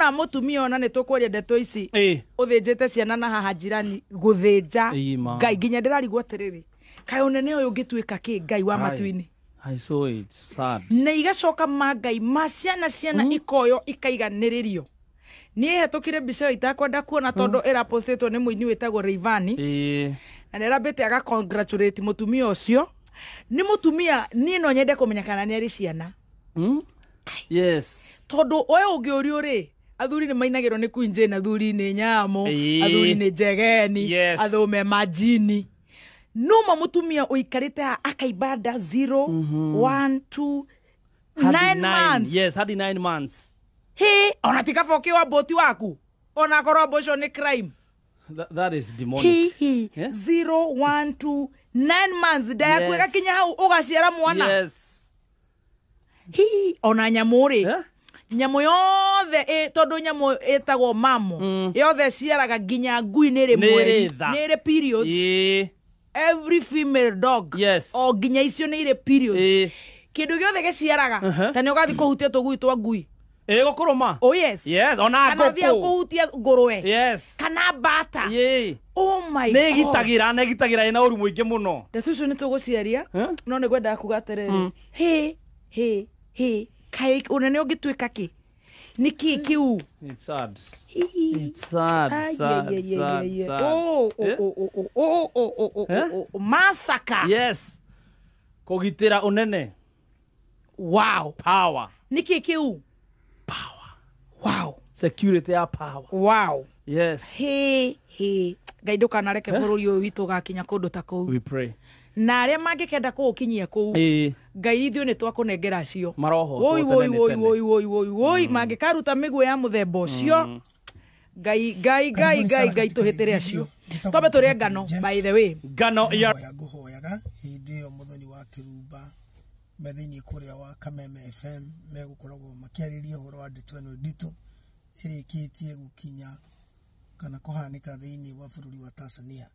wona mutumia ona ne tukwaria ndeto ici uthinjite ciana na haha jirani guthinja ngai ginya ndirarigwo atiriri kai unene uyu ngituika ki ngai wa matuini I saw it sad na igacoka mangai maciana ikoyo ikaiganiririo ni hetukire mbica itakwenda kuona tondu era postetwo ni muini witagwo Rayvanny na nderabete aga congratulate mutumia ucio ni mutumia ni no nyende kumenyekana ni ari ciana yes tondu oyo ungiurio ri athuri ni mainagirwo ni Queen Jane athuri ni Nyamo athuri ni Njegeni athume majini numa mutumia uikarite akaibada 0 1 2 9 months yes hadi 9 months he ona tikafokiwa boti waku ona korobosho ni crime that is demonic 0 1 2 9 months daya kwega kinya hau ugaciara mwana yes ona nyamuri nyamo yothe tondu nyamo etagwo mamo yothe ciaraga ginya ngui nire mweri nire periods every female dog o ginya icio nire periods kindu giothe giciaraga tani ugathi kuhutia tugui twa ngui gukuruma oh yes ona ngoko kana thia kuhutia ngurwe kana bata oh my god negitagira ina uru muingi muno ndetu ni tuguciaria no ni gwenda kuga atiriri he kai unene ungituika ki niki kiu it's sad masaka yes kugitira unene wow power niki kiu power wow security ya power wow yes he gaido kana reke bururi uyu witu gakinya kundu ta kou we pray na aria mangikenda kuukinyia kou ngai ithio ni twakunengera cio maroho woi mangikaruta migwe ya muthemba ucio ngai tuhitire acio tobe turi ngano by the way ngano ya guhoyaga hindi yo muthoni wa kirumba methini kuria wa Kameme FM megukoragwo makiariria horo wa nditweno ditu irikitie gukinya kana kuhanika thiini wa bururi wa Tanzania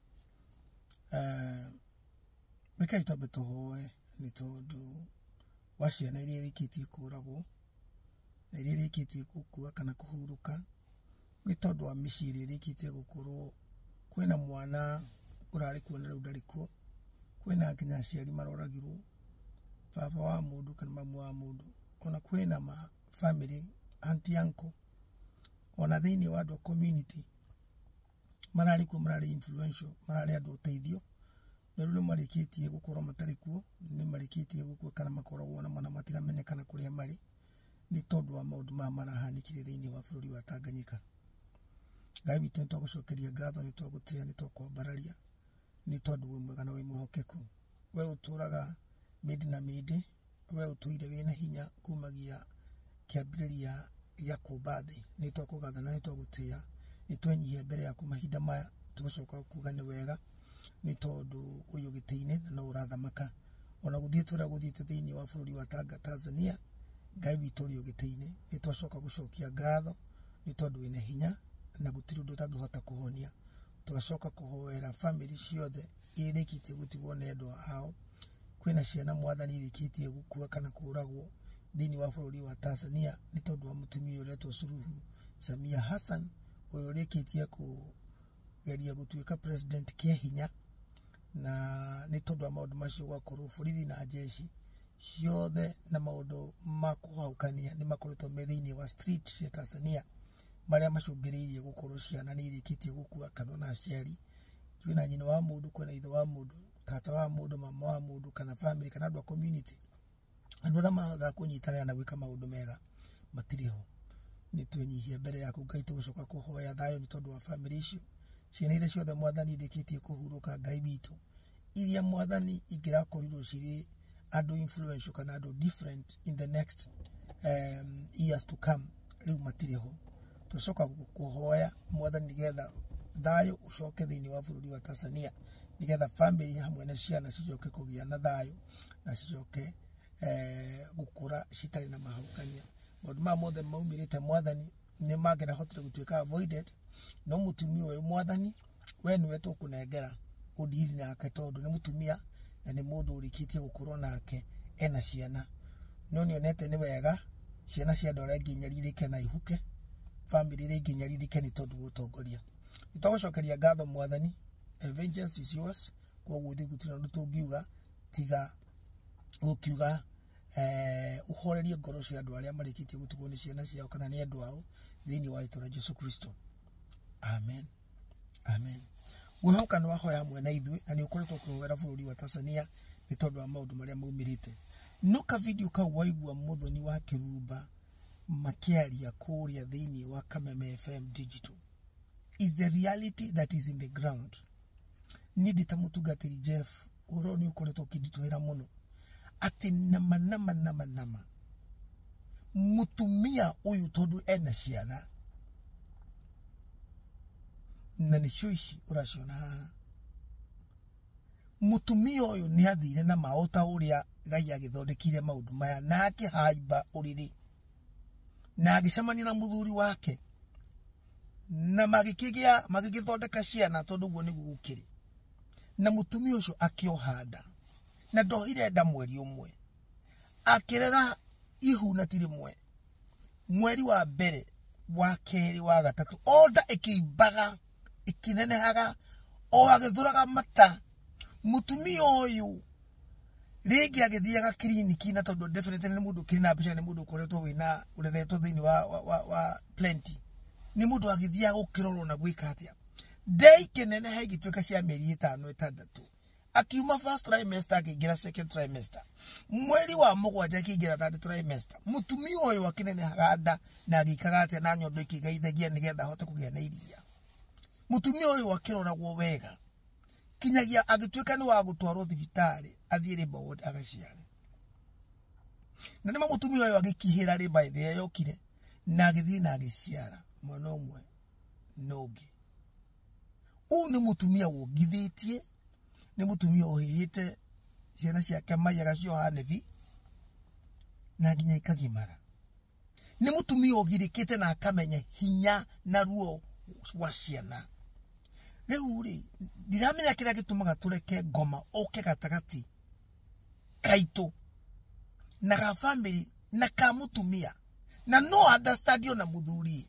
Mekai tobeto hoe ni tondu wa ciana iria irikitie kuragwo na iria irikitie gukua kana kuhuruka ni tondu wa micii iria irikitie gukorwo kwina mwana urari kuona riu ndarikuo kwina nginya aciari maroragirwo baba wa mundu kana mamu wa mundu ona kwina ma family auntie uncle ona thiini wa andu community marari kuo marari influential marari andu uteithio Nuru marikitie gukorwo matari kuo ni marikitie gukua kana makoragwo na mwana matiramenyekana kuria mari ni tondu wa maundu ma marahanikire thiini wa bururi wa Tanganyika ngai bitu twagucokeria ngatho ni twagutia ni twakwambararia ni tondu we mwega na we muhokeku we uturaga midi na midi we utuire wina hinya kumagia kiambiriria ya kubathi ni twakugathana ni twagutia ni twenyihia mbere ya kumahinda maya tugucoka kuga ni wega ni tondu uri ugitiine na urathamaka ona guthie tura guthite thiini wa bururi wa Tanzania ngai bitu uri ugitiine ni twacoka gucokia ngatho ni tondu wina hinya na gutiri undu utangihota kuhonia tugacoka kuhoera family ciothe irikitie gutigwo ni andu ao kwina ciana mwathani irikitie gukua kana kuragwo thiini wa bururi wa Tanzania ni tondu wa mutumia uretwo Suluhu Samia Hassan uyu urikitie geria gutuika president kia hinya na ni tondu wa maundu macio gwakorwo borithi na jeshi ciothe na maundu ma kuhaukania ni makoretwo me thiini wa street cia Tanzania maria macungiriirie gukorwo ciana ni irikitie gukua kana na aciari kwina nyina wa mundu kwina ithe wa mundu tata wa mundu mama wa mundu kana family kana andu a community andu aria marahota kunyitanira na gwika maundu mega matiriho ni twenyihie mbere yaku ngai tugucoka kuhoya thayo ni tondu wa family icio ciana iria ciothe mwathani irikitie kuhuruka ngai bitu iria mwathani ingirakorirwo ciri andu influential kana andu different in the next years to come riu matiriho tucoka kuhoya mwathani nigetha thayo ucoke thiini wa bururi wa Tanzania nigetha family hamwe na ciana cicoke kugia na thayo na cicoke gukura citari na mahaukania maundu ma mothe maumirite mwathani ni magera hotire gutuika avoided no mutumia uyu mwathani we niwe tukunengera udiri nake tondu ni mutumia na ni mundu urikitie gukorwo nake ena ciana no nionete ni wega ciana cia ndore nginyaririke na ihuke family rĩngĩ nyaririke nĩ tondũ ũtongoria. Nĩtũgũcokeria ngatho Mwathani. Vengeance is yours. Koguo thiĩ gũtirĩ ũndũ tũngiuga tiga gũkiuga uhorerie ngoro cia andũ arĩa marĩkĩtie gũtigwo nĩ ciana ciao kana nĩ andũ ao thĩinĩ wa rĩĩtwa rĩa Jesũ Kristo. Amen. Amen. Gwĩhoka nĩ wahoya hamwe na ithuĩ na nĩ ũkoretwo ũkĩhoera bũrũri wa Tanzania nĩ tondũ wa maũndũ marĩa maumĩrĩte. No ka video kau waigua Mũthoni wa Kĩrumba makĩaria kũrĩa thĩinĩ wa Kameme FM Digital is the reality that is in the ground. Ni ndita mũtungatĩri Jeff ũhoro nĩ ũkoretwo ũkĩnditũhĩra mũno ati nama mutumia uyu tondu ena ciana na nĩ cio ici ũraciona mutumia uyu nĩ athire na maota ũrĩa Ngai agĩthondekire maũndũ maya na akĩhaimba ũrĩrĩ na agĩcemania na mũthuri wake na magĩgĩthondeka ciana tondu guo nĩguo gũkĩrĩ na mutumia ũcio akĩohanda na ndohire nda mweri ũmwe akĩrera ihu na tirimwe mweri wa mbere wa kerĩ wa gatatũ onda ĩkĩimbaga ĩkĩnenehaga o agĩthũraga mata mutumia ũyũ rĩngĩ agĩthiaga kliniki na tondũ definitely nĩ mũndũ kĩrĩ na mbeca nĩ mũndũ ũkoretwo wĩna ũreretwo thĩinĩ wa plenty nĩ mũndũ agĩthiaga gũkĩrorwo na gwĩka atĩa ndĩkĩneneha igĩtuĩka cia mĩeri 5-6 akiuma first trimester akĩingĩra second trimester mweri wa mũgwanja akĩingĩra third trimester mutumia ũyũ akĩnenehaga nda na agĩikaga atĩa na nyondo ikĩgeithagia nĩgetha ahote kũgĩa na iria mutumia ũyũ akĩroragwo wega kinyagia agĩtuĩka nĩ wa gũtwarwo thibitarĩ athiĩ labor ward agaciare na nĩ mutumia ũyũ agĩkihĩra labor ĩrĩa yokire na agĩthiĩ na agĩciara mwana ũmwe nogi ũyũ nĩ mutumia wongithĩtie nĩ mutumia ũhĩhĩte ciana ciake maiyaga cioha nevi na nginya ikagimara nĩ mutumia ũgirĩkĩte na akamenya hinya na ruo wa ciana rĩu rĩ ndiramenya kĩrĩa gĩtũmaga tũreke ngoma oke gatagatĩ kaitũ na ga family na ka mutumia na no understand yo na muthuri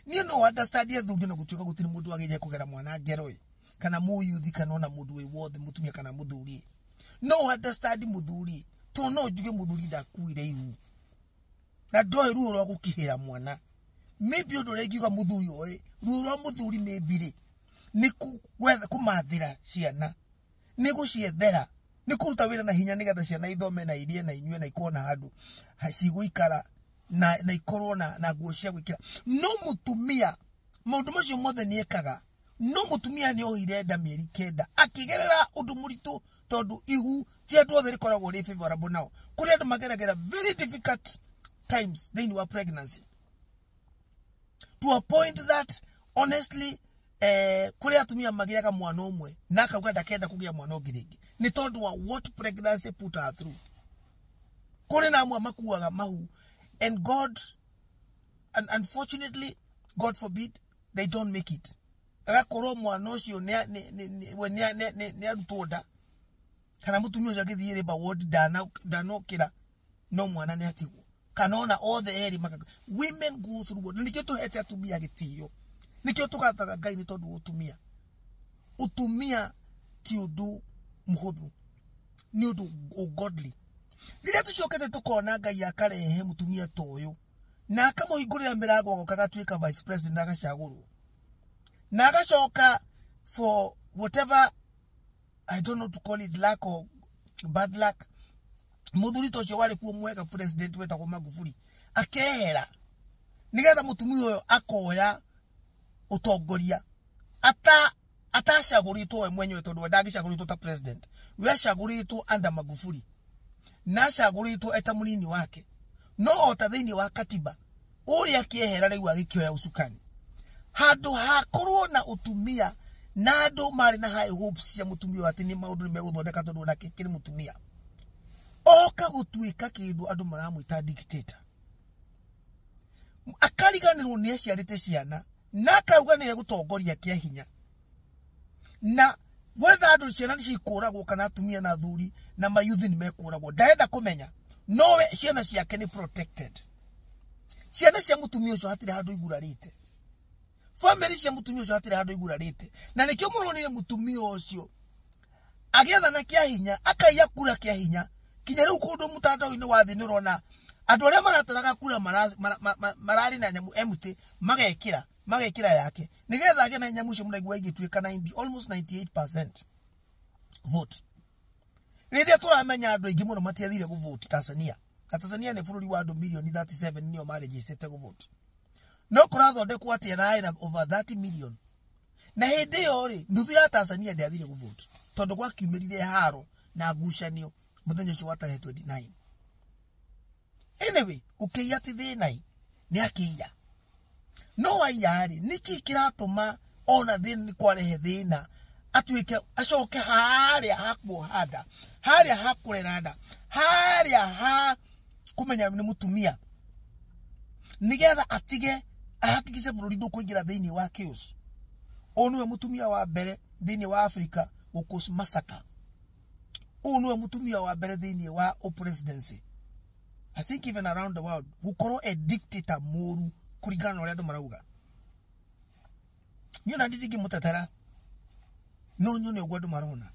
niĩ no understand thuri na gũtuĩka gũtirĩ mũndũ agĩrĩire kũgera mwana ngero kana mũyuthi kana ona mũndũ wĩ wothe mutumia kana muthuri no understand muthuri to no njuge muthuri ndakuire ihu na ndoĩ ruo rwa gũkihĩra mwana maybe ũndũ ũrĩa ingiuga muthuri oĩ ruo rwa muthuri maybe rĩ nĩ kũmathĩra ciana nĩ gũciethera nĩ kũruta wĩra na hinya nĩgetha ciana ithome na irie na inyue na ikona handũ cigũikara na ikorwo na nguo cia gwĩkĩra no mutumia maũndũ macio mothe nĩ ekaga no mutumia nĩ ohire nda mĩeri 9 akĩgerera ũndũ mũritũ tondũ ihu ti andũ othe rĩkoragwo rĩ favorable nao kũrĩ andũ mageragĩra very difficult times thĩinĩ wa pregnancy to a point that honestly kũrĩ atumia magĩaga mwana ũmwe na akauga ndakenda kũgĩa mwana ũngĩ rĩngĩ nĩ tondũ wa what pregnancy put her through kũrĩ na amwe makuaga mahu and God and unfortunately God forbid they don't make it agakorwo mwana ũcio nĩ arutwo nda kana mutumia ũcio agĩthiĩ labor ward ndanokĩra no mwana nĩ atigwo kana ona othe eri women go through what nĩkĩo tũhete atumia gĩtĩo nĩkĩo tũgathaga Ngai nĩ tondũ utumia ti ũndũ mũhũthũ nĩ ũndũ godly rĩrĩa tũcokete tũkona Ngai akarehe mutumia ta ũyũ na akamũhingũrĩra mĩrango agoka agatuĩka vice president agacagũrwo na agacoka for whatever I don't know to call it luck or bad luck muthuri tocio wari kuo mwega president wetagwo Magufuli akehera nigetha mutumia ũyũ akoya utongoria atacagũrĩtwo we mwenyewe tondũ ndangĩcagũrĩtwo ta president we acagũrĩtwo under Magufuli na acagũrĩtwo eta mũnini wake no ota thĩinĩ wa katiba ũrĩa akĩehera rĩu agĩkĩoya ucukani handũ hakorwo na utumia na andũ marĩ na high hopes cia mutumia atĩ nĩ maũndũ nĩ megũthondeka tondũ nake kĩrĩ mutumia oka gũtuĩka kĩndũ andũ maramwĩta dictator akariganĩrwo nĩ aciarĩte ciana na akauga nĩ egũtongoria kĩa hinya na whether andũ ciana nĩ cikũragwo kana atumia na athuri na mayuthi nĩ mekũragwo ndaenda kũmenya no ciana ciake nĩ protected ciana cia mutumia ucio hatire handu igurarite family cia mutumia ucio hatire handu igurarite na nikio muronire mutumia ucio agiathana kia hinya akaiya kura kia hinya kinya riu kundu mutandao-ini wa thi nirona andu aria marataraga kura marari na nyamu empty magekira yake nigetha age na nyamu cio muraigua igituika 90 almost 98% vote riria turamenya andu aingi muno matiathire ku vote Tanzania ni bururi wa andu milioni 37 nio marejistete ku vote no kurathondekwo atia na over 30 million na hindi yo ri nuthu ya Tanzania ndiathire ku vote tondu gwa kiumirire haro na ngucanio muthenya ucio wa 29 anyway ukiya ti thinai ni akiya no waiari niki kiratuma ona thini kwarehe thina atuike acoke haria hakuhanda haria hakureranda haria ha kumenya ni mutumia nigetha atige ahakikisha bururi ndukuingira thini wa chaos onu mutumia wa mbere thini wa Africa gukos massacre onu mutumia wa mbere thini wa presidency I think even around the world gukorwo a dictator moru kurigana na uria andu marauga nyona ndigi mutetera no nyone ugwa andu marona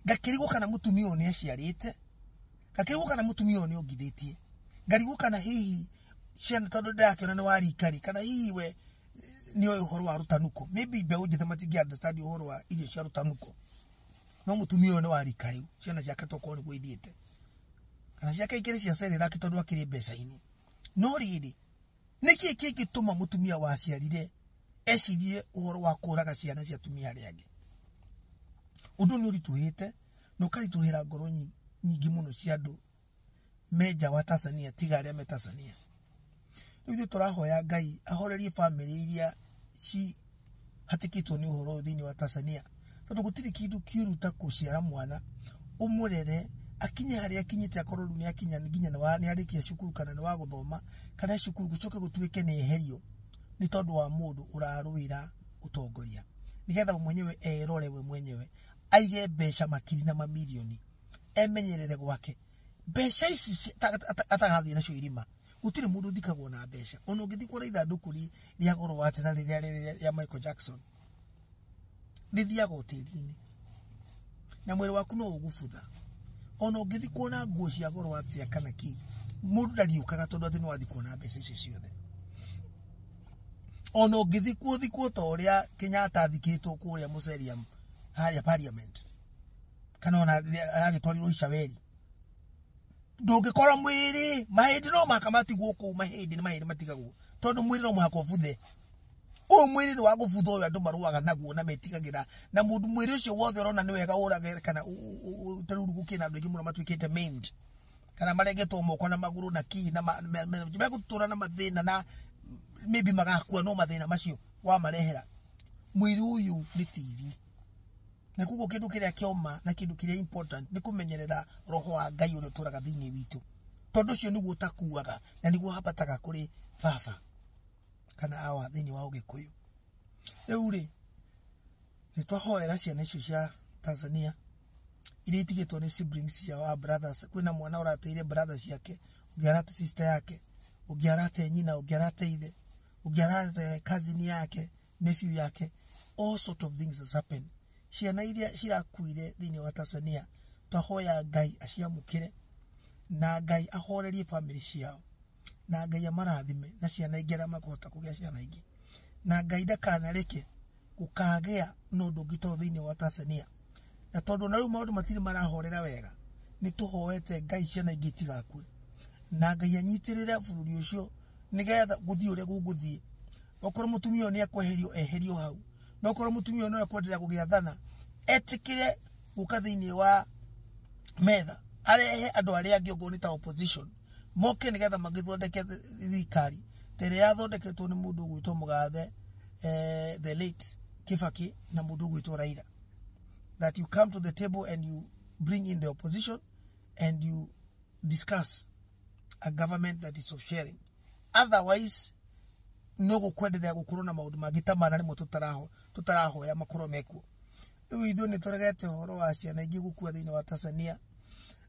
ngakirigo kana mutumia oni aciarite ngakirigo kana mutumia oni ogithitie ngarigo kana hihi ciana tondu ndakena ni warikari kana hihi we ni uhoro wa rutanuko maybe be ujithe matingi understand uhoro wa irio cia rutanuko no mutumia oni warikari ciana ciake toko ni gwithiete kana ciake ikiri cia serera kitondu akiri mbeca-ini no riri niki gituma mutumia wa ciarire ecirie uhoro wa kuraga ciana cia tumia aria angi undu ni urituhite no karituhira ngoro nyingi muno cia andu meja wa Tanzania tiga aria me Tanzania riu turahoya Ngai ahorerie family iria ci hatikitwo ni uhoro thini wa Tanzania tondu gutiri kindu kiruta kuciara mwana umurere akinya haria akinyite akorwo ni akinya nginya ni arikia cukuru kana ni wa guthoma kana cukuru gucoke gutuike ni eherio ni tondu wa mundu uraruira utongoria nigetha mwenyewe erore we mwenyewe aige mbeca makiri na mamilioni emenyerere gwake mbeca ici atagathie nacio irima gutiri mundu thikagwo na mbeca ono ngithikwo na ithanduku ria goro wa teta riria Michael Jackson rithiaga tiri-ini na mwiri waku no ugubutha ono ngithikwo na nguo cia goro wa tia kana ki mundu ndariukaga tondu ati no wathikwo na mbeca icio ciothe ono ngithikwo ta uria Kenyatta athikitwo kuria Museriam haria parliament kana ona agitwarirwo Icaweri ndungikora mwiri mahindi no makamatigwo ku mahindi ni mahindi matigagwo tondu mwiri no muhako buthe o mwiri ni wa gubutha uyu andu maruaga naguo na metigagira na mundu mwiri ucio wothe urona ni wega urage kana utaruru gukina andu ingi muno matwikite maimed kana maregetwo moko na maguru na ki na megutura na mathina na maybe magakua no mathina macio wa marehera mwiri uyu ni tiri na kugo kindu kiria kioma na kindu kiria important ni kumenyerera roho wa Ngai uria turaga thini witu tondu cio niguo takuaga na niguo habataga kuri baba kana awa thini wa Ugikuyu riu ri ni twahoera ciana icio cia Tanzania iria itigitwo ni siblings cia wa brothers kwina mwana urateire brothers yake ungiarate sister yake ungiarate nyina ungiarate ithe ungiarate cousin yake nephew yake all sort of things has happened ciana iria cirakuire thini wa Tanzania twahoya Ngai aciamukire na Ngai ahorerie family ciao na Ngai amarathime na ciana ingera makuhota kugia ciana ingi na Ngai ndakanareke gukagea nundu ngito thini wa Tanzania na tondu na riu maundu matiri marahorera wega ni tuhoete Ngai ciana ingi tigakue na Ngai anyitirire bururi ucio nigetha guthii uria guguthii okoro mutumia ni ekweherio hau no okoro mutumia no ekwenderea gugiathana etikire guka thini wa metha arehe andu aria angi ongo ni ta opposition moke nigetha magithondeke thirikari tere yathondeketwo ni mundu gwitwo Mugathe the late Kibaki na mundu gwitwo Raila that you come to the table and you bring in the opposition and you discuss a government that is of sharing otherwise no gukwenderea gukorwo na maundu magitamana rimo tutaraho ya makoro mekuo riu ithuĩ ni turegete horo wa ciana ingi gukua thini wa Tanzania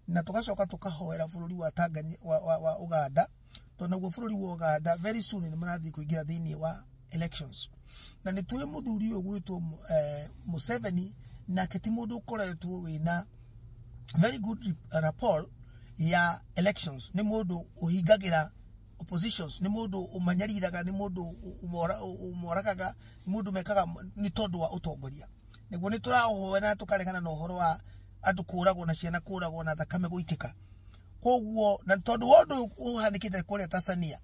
na tugacoka tukahoera bururi wa Tanzania wa Uganda tondu guo bururi wa Uganda very soon ni marathi kuingira thiini wa elections na ni twi muthuri uyu gwitwo Museveni na kiti mundu ukoretwo wina very good rapport ya elections ni mundu uhingagira oppositions ni mundu umanyariraga ni mundu umorakaga ni mundu mekaga ni tondu wa utongoria niguo ni turahoera tukaregana na uhoro wa andu kuragwo na ciana kuragwo na thakame guitika koguo na tondu wondu uhanikite kuria Tanzania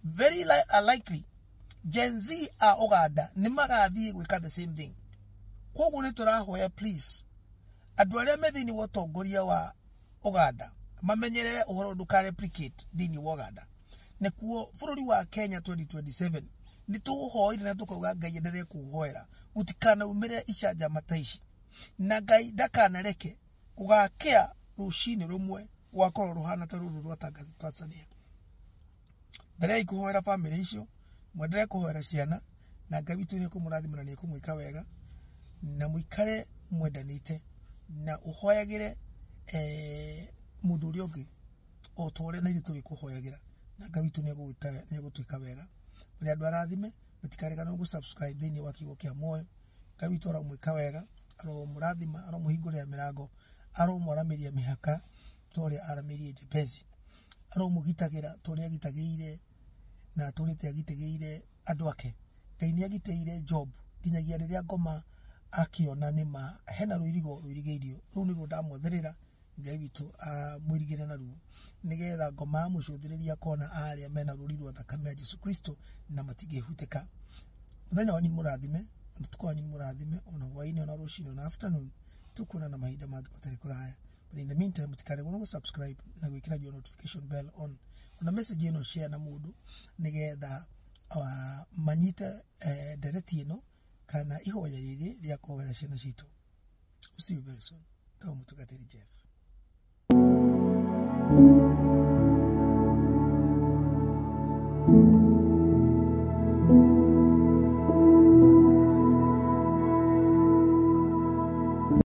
very likely Gen Z a Uganda ni magathie gwika the same thing koguo ni turahoya please andu aria methini wa utongoria wa Uganda mamenyerere uhoro nduka replicate thini wa Uganda nekuo bururi wa Kenya 2027 ni tuhoire na tukauga Ngai endelee kuhoera gutikana umire icanja mataici na Ngai ndakana reke gugakea rucini rumwe gwakoro ruhana ta ruru rwa Tanzania mbere ikuhoera family icio mwendere kuhoera ciana na Ngai witu ni kumurathimana ni kumwika wega na muikare mwendanite na uhoyagire mundu uri ungi o tore na ithu turi kuhoyagira na Ngai witu ni gutwika wega muri andu arathime mutikarigana gu subscribe thini wa kigo kia moyo Ngai witu ara mwika wega aro murathima aro muhingurira mirango aro moramiria mihaka tore aramirie Jebezi aro mugitagira tore agitagiire na tore te agitagiire andu ake Ngai ni agiteire Job kinyagia riria ngoma akiona nima hena ruirigeirio ru ni rudamotherera Ngai witu mwirigire na ru nigetha ngoma mucuthiriria kona aria mena ruri rwa thakame ya Jesu Kristo na matigehuteka muthenya wani murathime tukwani murathime ona hwaini ona rucini ona afternoon tukuna na mahinda mangi matari kuraya but in the meantime mutikare go subscribe na gwikira your notification bell on ona message ino share na mundu nigetha manyite dereti ino kana ihoya riri ria kuhera ciana citu. See you very soon. Tamu tugateri Jeff.